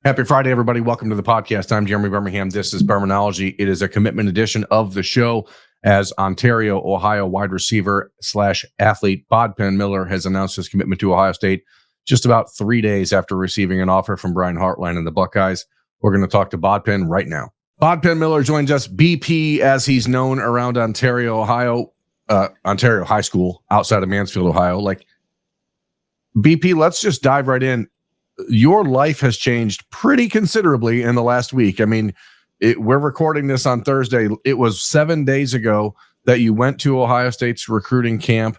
Happy Friday, everybody. Welcome to the podcast. I'm Jeremy Birmingham. This is Birminology. It is a commitment edition of the show as Ontario, Ohio wide receiver / athlete Bodpegn Miller has announced his commitment to Ohio State just about 3 days after receiving an offer from Brian Hartline and the Buckeyes. We're going to talk to Bodpegn right now. Bodpegn Miller joins us, BP, as he's known around Ontario, Ohio, Ontario High School outside of Mansfield, Ohio. BP, let's just dive right in. Your life has changed pretty considerably in the last week. I mean, we're recording this on Thursday. It was 7 days ago that you went to Ohio State's recruiting camp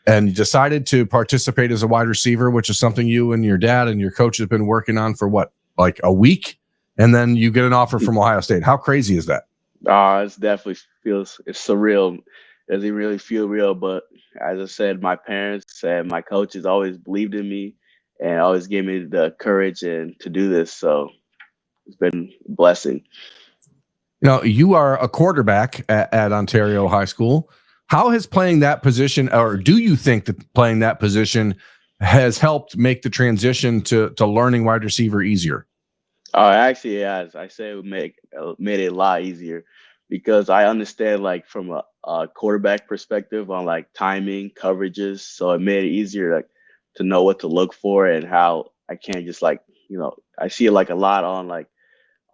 and decided to participate as a wide receiver, which is something you and your dad and your coach have been working on for like a week? And then you get an offer from Ohio State. How crazy is that? It definitely it's surreal. It doesn't really feel real, but as I said, my parents and my coaches always believed in me and always gave me the courage and to do this. So it's been a blessing. You know, you are a quarterback at Ontario High School. How has playing that position, or do you think that playing that position has helped make the transition to learning wide receiver easier? Actually, as I say, it made it a lot easier because I understand from a quarterback perspective on timing, coverages. So it made it easier to know what to look for and how I can't just I see it a lot on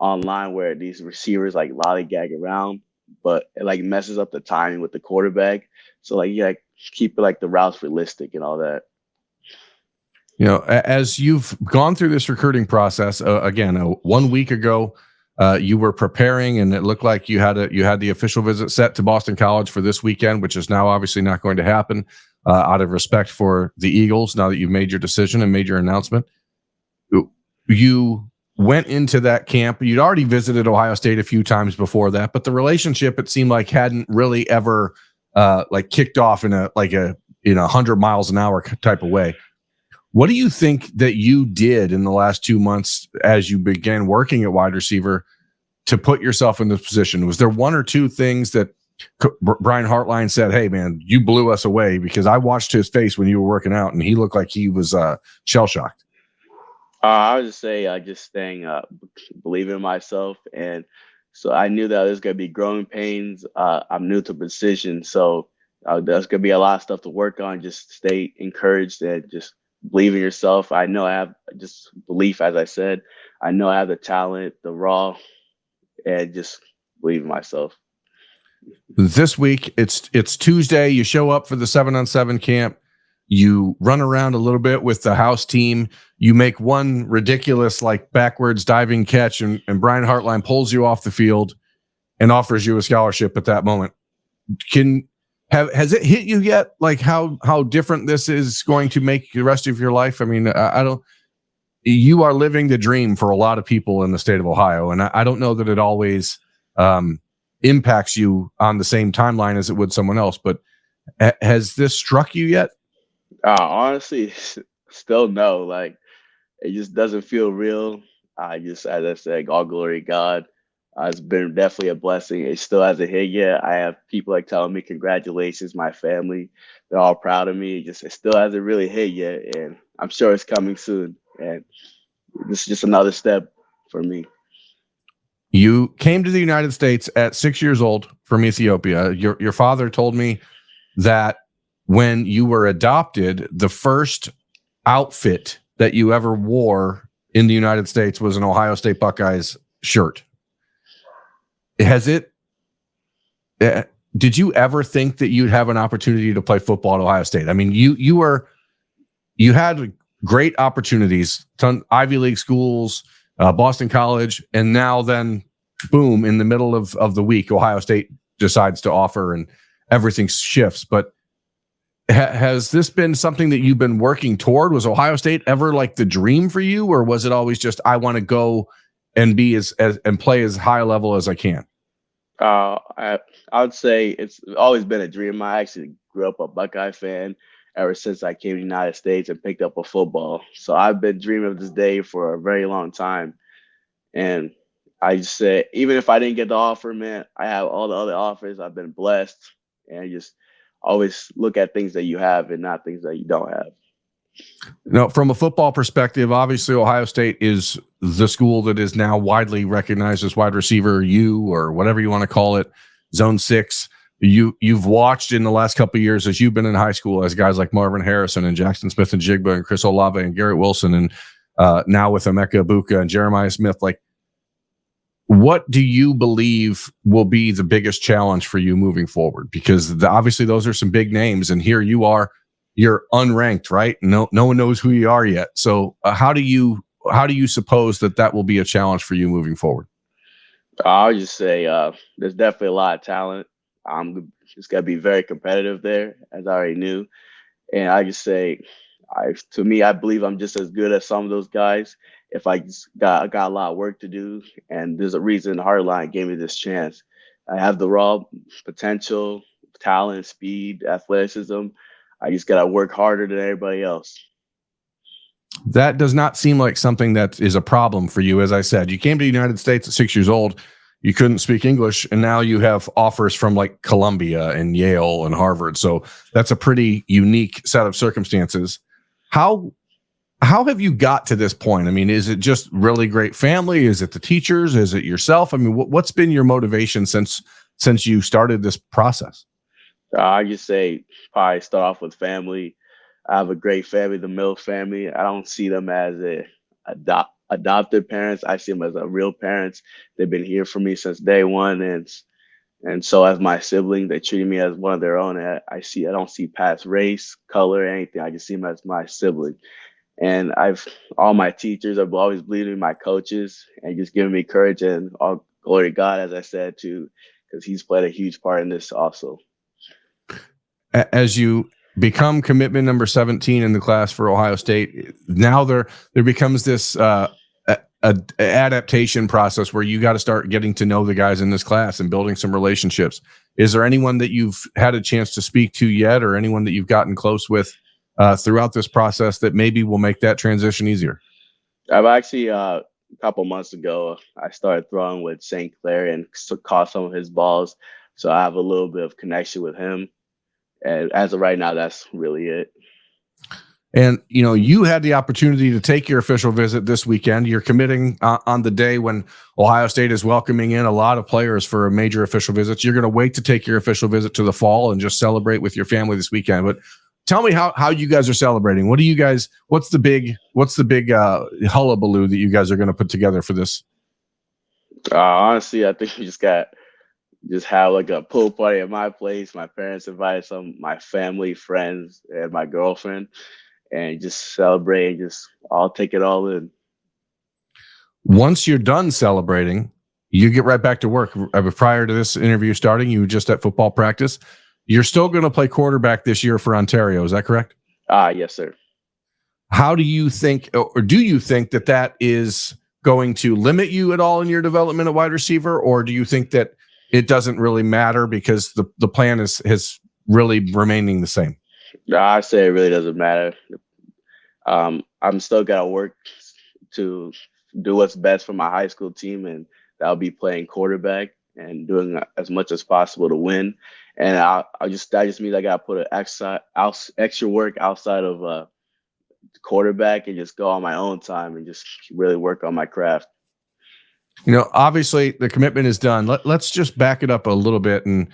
online where these receivers lollygag around, but it messes up the timing with the quarterback. So keep it the routes realistic and all that. You know, as you've gone through this recruiting process, again, 1 week ago, you were preparing, and it looked like you had the official visit set to Boston College for this weekend, which is now obviously not going to happen out of respect for the Eagles. Now that you've made your decision and made your announcement, you went into that camp. You'd already visited Ohio State a few times before that, but the relationship, it seemed like, hadn't really ever kicked off in a 100 miles an hour type of way. What do you think that you did in the last 2 months as you began working at wide receiver to put yourself in this position? Was there one or two things that Brian Hartline said, "Hey, man, you blew us away"? Because I watched his face when you were working out, and he looked like he was shell-shocked. I would just say just staying believing in myself. And so I knew that there's going to be growing pains. I'm new to the position, so there's going to be a lot of stuff to work on. Just stay encouraged and just believe in yourself. I know I have just belief, as I said. I know I have the talent, the raw, and just believe in myself. This week, it's Tuesday. You show up for the 7-on-7 camp. You run around a little bit with the house team. You make one ridiculous backwards diving catch, and Brian Hartline pulls you off the field and offers you a scholarship at that moment. Has it hit you yet? How different this is going to make the rest of your life? I mean, you are living the dream for a lot of people in the state of Ohio. And I don't know that it always impacts you on the same timeline as it would someone else, but has this struck you yet? Honestly, still no. It just doesn't feel real. As I said, all glory to God. It's been definitely a blessing. It still hasn't hit yet. I have people telling me congratulations. My family, they're all proud of me. It still hasn't really hit yet, and I'm sure it's coming soon. And this is just another step for me. You came to the United States at 6 years old from Ethiopia. Your father told me that when you were adopted, the first outfit that you ever wore in the United States was an Ohio State Buckeyes shirt. Did you ever think that you'd have an opportunity to play football at Ohio State? I mean, you had great opportunities, Ivy League schools, Boston College, and now then, boom, in the middle of the week, Ohio State decides to offer and everything shifts. But has this been something that you've been working toward? Was Ohio State ever the dream for you, or was it always just, I want to go and be and play as high a level as I can? I would say it's always been a dream. I actually grew up a Buckeye fan ever since I came to the United States and picked up a football. So I've been dreaming of this day for a very long time. And I just said, even if I didn't get the offer, man, I have all the other offers. I've been blessed, and just always look at things that you have and not things that you don't have. Now, from a football perspective, obviously Ohio State is the school that is now widely recognized as wide receiver U, or whatever you want to call it, Zone 6. You've watched in the last couple of years as you've been in high school as guys like Marvin Harrison and Jackson Smith and Jigba and Chris Olave and Garrett Wilson and now with Emeka Ibuka and Jeremiah Smith. Like, what do you believe will be the biggest challenge for you moving forward? Because obviously those are some big names, and here you are, you're unranked, right? No one knows who you are yet. So how do you suppose that will be a challenge for you moving forward? I'll just say there's definitely a lot of talent. I'm just got to be very competitive there, as I already knew. And I just say, I believe I'm just as good as some of those guys. If I just got a lot of work to do, and there's a reason Hartline gave me this chance. I have the raw potential, talent, speed, athleticism. I just got to work harder than everybody else. That does not seem like something that is a problem for you. As I said, you came to the United States at 6 years old. You couldn't speak English, and now you have offers from like Columbia and Yale and Harvard. So that's a pretty unique set of circumstances. How have you got to this point? I mean, is it just really great family? Is it the teachers? Is it yourself? I mean, what's been your motivation since you started this process? I just say probably start off with family. I have a great family, the Miller family. I don't see them as adopted parents. I see them as real parents. They've been here for me since day one, and so as my sibling, they treated me as one of their own. I don't see past race, color, anything. I just see them as my sibling. And all my teachers have always believed in my coaches and just giving me courage, and all glory to God, as I said, too, because he's played a huge part in this also. As you become commitment number 17 in the class for Ohio State, now there becomes this adaptation process where you got to start getting to know the guys in this class and building some relationships. Is there anyone that you've had a chance to speak to yet, or anyone that you've gotten close with throughout this process that maybe will make that transition easier? I've actually, a couple months ago, I started throwing with St. Clair and caught some of his balls. So I have a little bit of connection with him. And as of right now, that's really it. And, you had the opportunity to take your official visit this weekend. You're committing on the day when Ohio State is welcoming in a lot of players for a major official visit. You're going to wait to take your official visit to the fall and just celebrate with your family this weekend. But tell me how you guys are celebrating. What's the big hullabaloo that you guys are going to put together for this? Honestly, I think we just have like a pool party at my place. My parents invited some of my family, friends, and my girlfriend, and just celebrate and just all take it all in. Once you're done celebrating, you get right back to work. Prior to this interview starting, you were just at football practice. You're still going to play quarterback this year for Ontario. Is that correct? Yes, sir. How do you think, or do you think that is going to limit you at all in your development at wide receiver? Or do you think that it doesn't really matter because the plan has really remaining the same? I say it really doesn't matter. I'm still got to work to do what's best for my high school team, and that'll be playing quarterback and doing as much as possible to win. And that just means I got to put an extra work outside of quarterback and just go on my own time and just really work on my craft. Obviously the commitment is done. Let's just back it up a little bit. And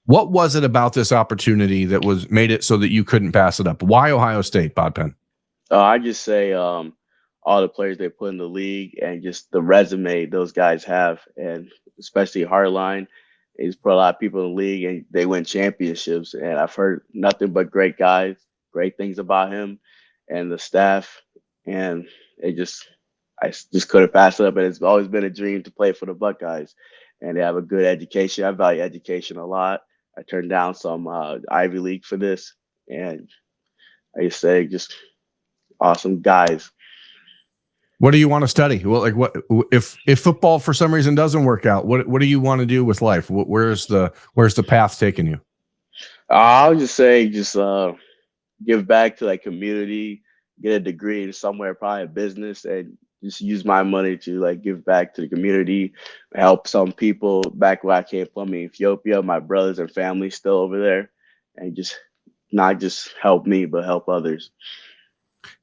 what was it about this opportunity that made it so that you couldn't pass it up? Why Ohio State, Bodpegn? I just say all the players they put in the league and just the resume those guys have, and especially Hartline. He's put a lot of people in the league and they win championships. And I've heard nothing but great things about him and the staff. And I just couldn't pass it up. And it's always been a dream to play for the Buckeyes. And they have a good education. I value education a lot. I turned down some Ivy League for this. And I just say just awesome guys. What do you want to study? Well, like what if football for some reason doesn't work out? What do you want to do with life? Where's the path taking you? I'll just say give back to like community, get a degree in somewhere, probably a business, and just use my money to like give back to the community, help some people back where I came from in Ethiopia. My brothers and family still over there, and just not just help me, but help others.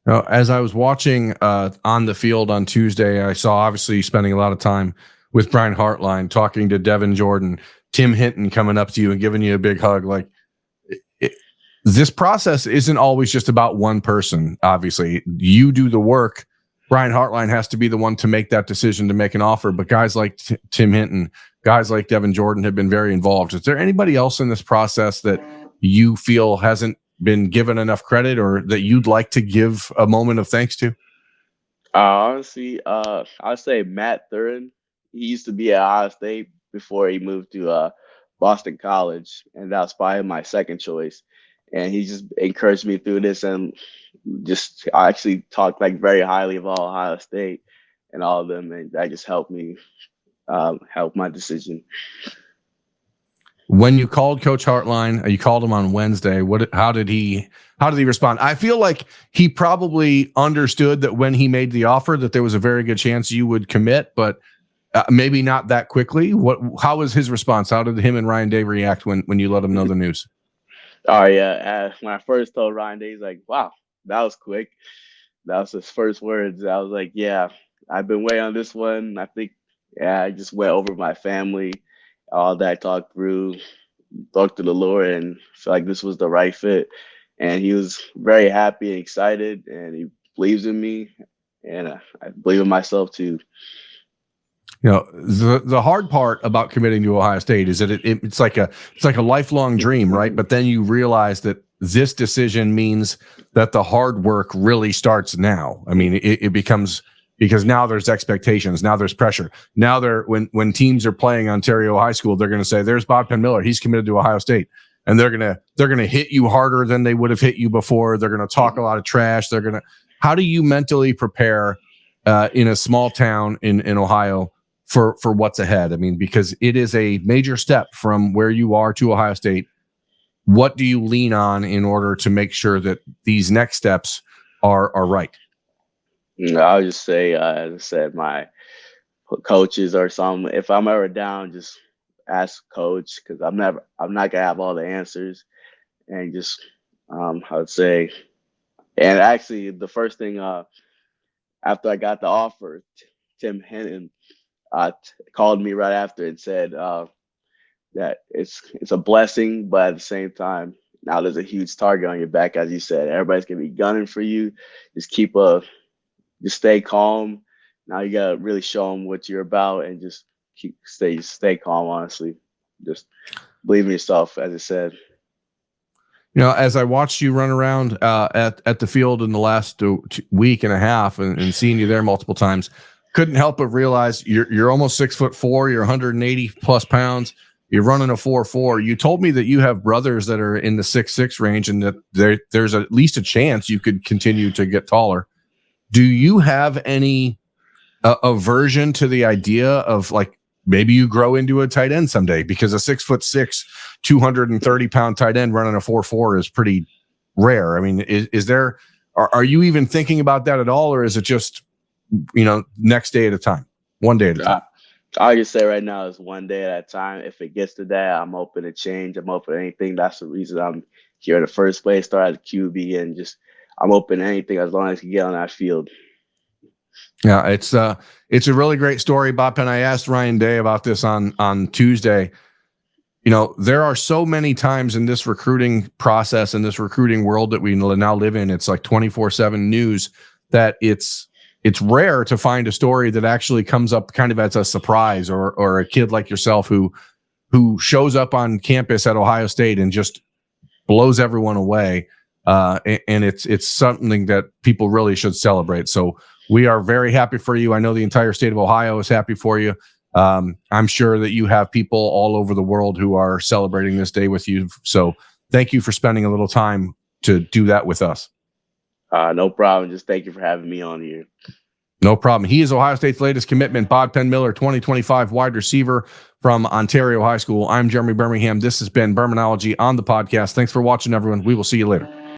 As I was watching on the field on Tuesday, I saw obviously you spending a lot of time with Brian Hartline, talking to Devin Jordan, Tim Hinton coming up to you and giving you a big hug. Like this process isn't always just about one person. Obviously, you do the work. Brian Hartline has to be the one to make that decision to make an offer. But guys like Tim Hinton, guys like Devin Jordan have been very involved. Is there anybody else in this process that you feel hasn't been given enough credit or that you'd like to give a moment of thanks to? Honestly, I'd say Matt Thurin. He used to be at Ohio State before he moved to Boston College, and that was probably my second choice. And he just encouraged me through this, and just I actually talked like very highly of all Ohio State and all of them, and that just helped me help my decision. When you called Coach Hartline, you called him on Wednesday. How did he respond? I feel like he probably understood that when he made the offer that there was a very good chance you would commit, but maybe not that quickly. How was his response? How did him and Ryan Day react when you let him know the news? Oh yeah, when I first told Ryan Day, he's like, "Wow, that was quick." That was his first words. I was like, "Yeah, I've been waiting on this one." I think, yeah, I just went over my family, all that, talked through, talked to the Lord, and felt like this was the right fit. And he was very happy and excited, and he believes in me, and I believe in myself too. You know, the hard part about committing to Ohio State is that it's like a lifelong dream, right? But then you realize that this decision means that the hard work really starts now. I mean, it becomes, because now there's expectations, now there's pressure. Now when teams are playing Ontario high school, they're going to say, "There's Bodpegn Miller, he's committed to Ohio State," and they're gonna hit you harder than they would have hit you before. They're going to talk a lot of trash. How do you mentally prepare in a small town in Ohio for what's ahead? I mean, because it is a major step from where you are to Ohio State. What do you lean on in order to make sure that these next steps are right? I'll just say, as I said, my coaches or something. If I'm ever down, just ask coach, because I'm not gonna have all the answers. And just I would say, and actually the first thing after I got the offer, Tim Hinton called me right after and said that it's a blessing, but at the same time, now there's a huge target on your back, as you said. Everybody's gonna be gunning for you. Just just stay calm. Now you gotta really show them what you're about, and just stay calm. Honestly, just believe in yourself, as I said. You know, as I watched you run around at the field in the last week and a half, and seeing you there multiple times, couldn't help but realize you're almost 6'4", you're 180 plus pounds, you're running a 4.4. You told me that you have brothers that are in the 6'6" range, and that there's at least a chance you could continue to get taller. Do you have any aversion to the idea of, like, maybe you grow into a tight end someday? Because a 6'6", 230-pound tight end running a 4.4 is pretty rare. I mean, are you even thinking about that at all, or is it just, next day at a time, one day at a time? I'll just say right now is one day at a time. If it gets to that, I'm open to change. I'm open to anything. That's the reason I'm here in the first place. Start as a QB, and just I'm open to anything as long as I can get on that field. Yeah, it's a really great story, Bob. And I asked Ryan Day about this on Tuesday. There are so many times in this recruiting process, in this recruiting world that we now live in, it's like 24/7 news, that it's rare to find a story that actually comes up kind of as a surprise, or a kid like yourself who shows up on campus at Ohio State and just blows everyone away. And it's something that people really should celebrate. So we are very happy for you. I know the entire state of Ohio is happy for you. I'm sure that you have people all over the world who are celebrating this day with you. So thank you for spending a little time to do that with us. No problem. Just thank you for having me on here. No problem. He is Ohio State's latest commitment, Bodpegn Miller, 2025 wide receiver from Ontario High School. I'm Jeremy Birmingham. This has been Birminology on the podcast. Thanks for watching, everyone. We will see you later.